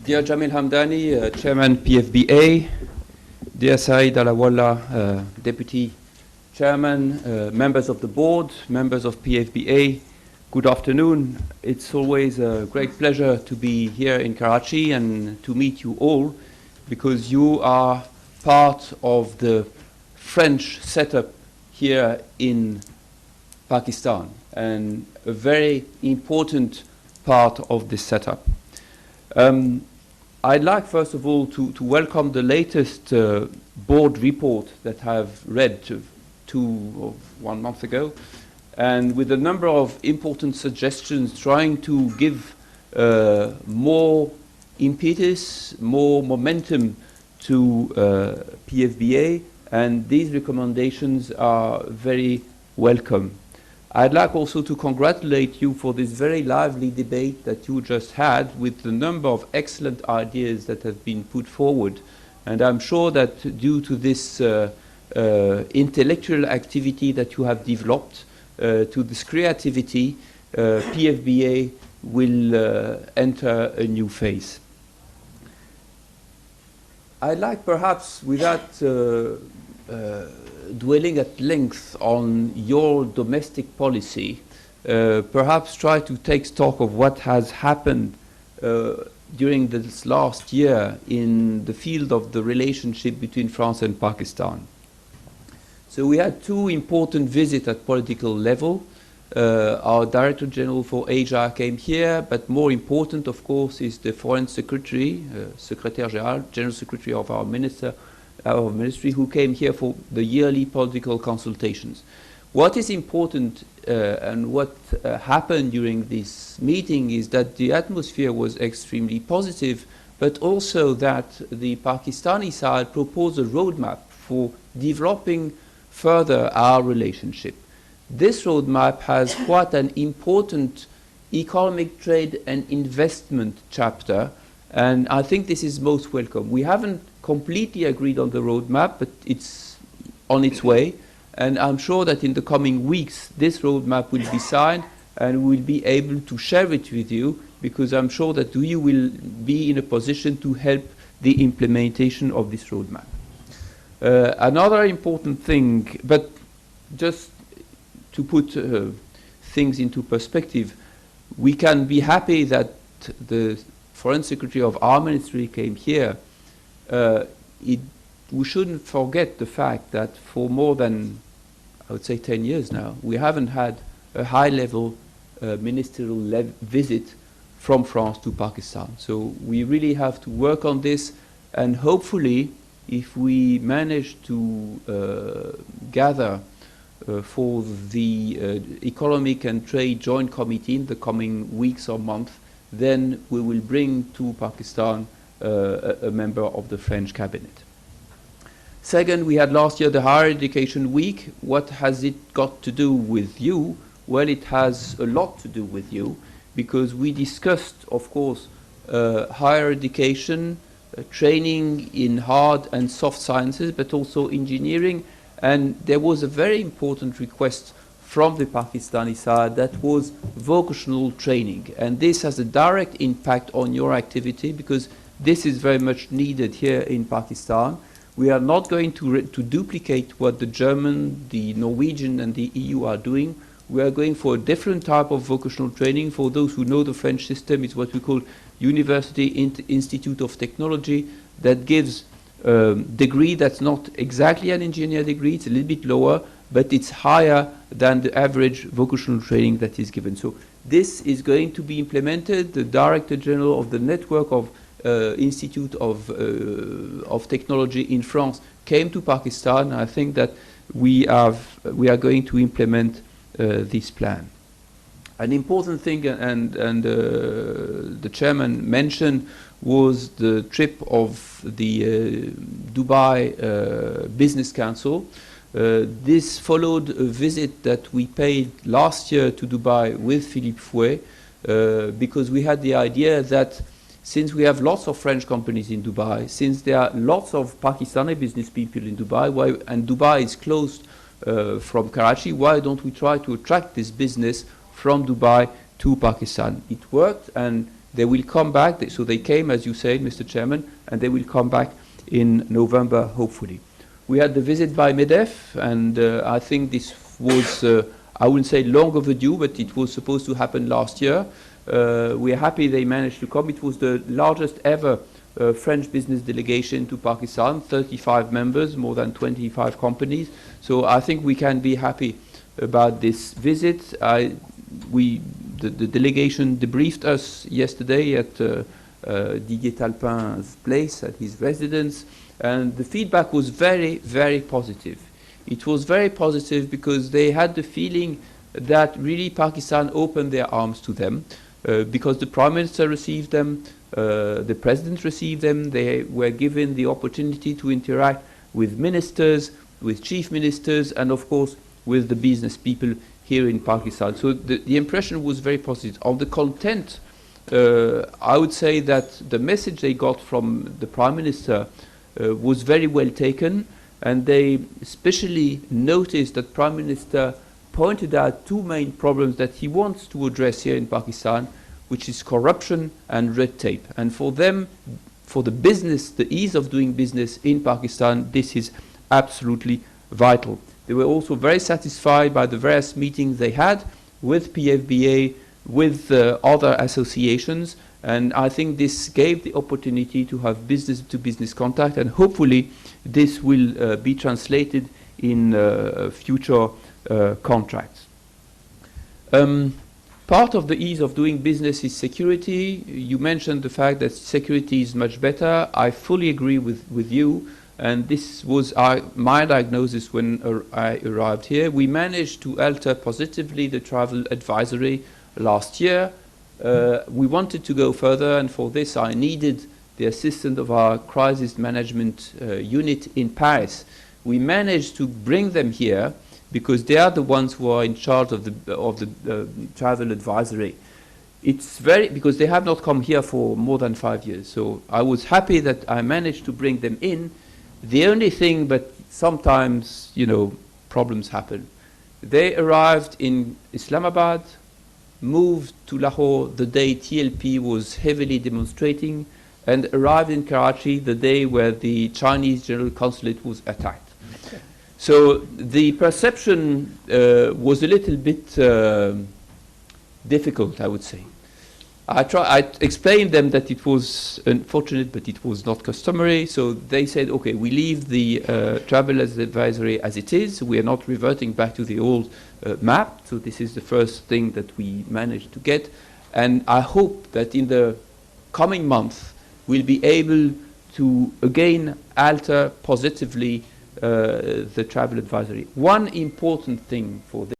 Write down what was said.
Dear Jamil Hamdani, Chairman PFBA, dear Saeed Alawallah, Deputy Chairman, members of the board, members of PFBA, good afternoon. It's always a great pleasure to be here in Karachi and to meet you all, because you are part of the French setup here in Pakistan, and a very important part of this setup. I'd like, first of all, to welcome the latest board report that I've read 1 month ago, and with a number of important suggestions trying to give more impetus, more momentum to PFBA, and these recommendations are very welcome. I'd like also to congratulate you for this very lively debate that you just had, with the number of excellent ideas that have been put forward. And I'm sure that due to this intellectual activity that you have developed, to this creativity, PFBA will enter a new phase. I'd like, perhaps, without dwelling at length on your domestic policy, perhaps try to take stock of what has happened during this last year in the field of the relationship between France and Pakistan. So we had two important visits at political level. Our Director General for Asia came here, but more important, of course, is the Foreign Secretary, Secrétaire Général, General Secretary of our ministry, who came here for the yearly political consultations. What is important and what happened during this meeting is that the atmosphere was extremely positive, but also that the Pakistani side proposed a roadmap for developing further our relationship. This roadmap has quite an important economic, trade and investment chapter, and I think this is most welcome. We haven't completely agreed on the roadmap, but it's on its way, and I'm sure that in the coming weeks this roadmap will be signed and we'll be able to share it with you, because I'm sure that you will be in a position to help the implementation of this roadmap. Another important thing, but just to put things into perspective, we can be happy that the Foreign Secretary of our ministry came here. We shouldn't forget the fact that for more than, I would say, 10 years now, we haven't had a high-level ministerial visit from France to Pakistan. So we really have to work on this, and hopefully, if we manage to gather for the Economic and Trade Joint Committee in the coming weeks or months, then we will bring to Pakistan a member of the French cabinet. Second, we had last year the Higher Education Week. What has it got to do with you? Well, it has a lot to do with you, because we discussed, of course, higher education, training in hard and soft sciences, but also engineering. And there was a very important request from the Pakistani side that was vocational training. And this has a direct impact on your activity, because this is very much needed here in Pakistan. We are not going to duplicate what the German, the Norwegian and the EU are doing. We are going for a different type of vocational training. For those who know the French system, it's what we call University Institute of Technology, that gives a degree that's not exactly an engineer degree. It's a little bit lower, but it's higher than the average vocational training that is given. So this is going to be implemented. The Director General of the network of Institute of Technology in France came to Pakistan. I think that we are going to implement this plan. An important thing, and the chairman mentioned, was the trip of the Dubai Business Council. This followed a visit that we paid last year to Dubai with Philippe Fouet, because we had the idea that since we have lots of French companies in Dubai, since there are lots of Pakistani business people in Dubai, and Dubai is closed from Karachi, why don't we try to attract this business from Dubai to Pakistan? It worked, and They will come back. So they came, as you said, Mr. Chairman, and they will come back in November, hopefully. We had the visit by MEDEF, and I think this was, I wouldn't say long overdue, but it was supposed to happen last year. We are happy they managed to come. It was the largest ever French business delegation to Pakistan, 35 members, more than 25 companies. So I think we can be happy about this visit. The delegation debriefed us yesterday at Didier Talpin's place, at his residence, and the feedback was very, very positive. It was very positive because they had the feeling that really Pakistan opened their arms to them, because the Prime Minister received them, the President received them, they were given the opportunity to interact with ministers, with chief ministers, and of course with the business people here in Pakistan. So the impression was very positive. On the content, I would say that the message they got from the Prime Minister was very well taken, and they especially noticed that Prime Minister pointed out two main problems that he wants to address here in Pakistan, which is corruption and red tape. And for them, for the business, the ease of doing business in Pakistan, this is absolutely vital. They were also very satisfied by the various meetings they had with PFBA, with other associations, and I think this gave the opportunity to have business-to-business contact, and hopefully this will be translated in future contracts. Part of the ease of doing business is security. You mentioned the fact that security is much better. I fully agree with you, and this was my diagnosis when I arrived here. We managed to alter positively the travel advisory last year. We wanted to go further, and for this I needed the assistance of our crisis management unit in Paris. We managed to bring them here because they are the ones who are in charge of the travel advisory. It's because they have not come here for more than 5 years. So I was happy that I managed to bring them in. The only thing, but sometimes, problems happen. They arrived in Islamabad, moved to Lahore the day TLP was heavily demonstrating, and arrived in Karachi the day where the Chinese General Consulate was attacked. So the perception was a little bit difficult, I would say. I explained them that it was unfortunate, but it was not customary. So they said, okay, we leave the travel advisory as it is. We are not reverting back to the old map. So this is the first thing that we managed to get. And I hope that in the coming month, we'll be able to again alter positively the travel advisory. One important thing for this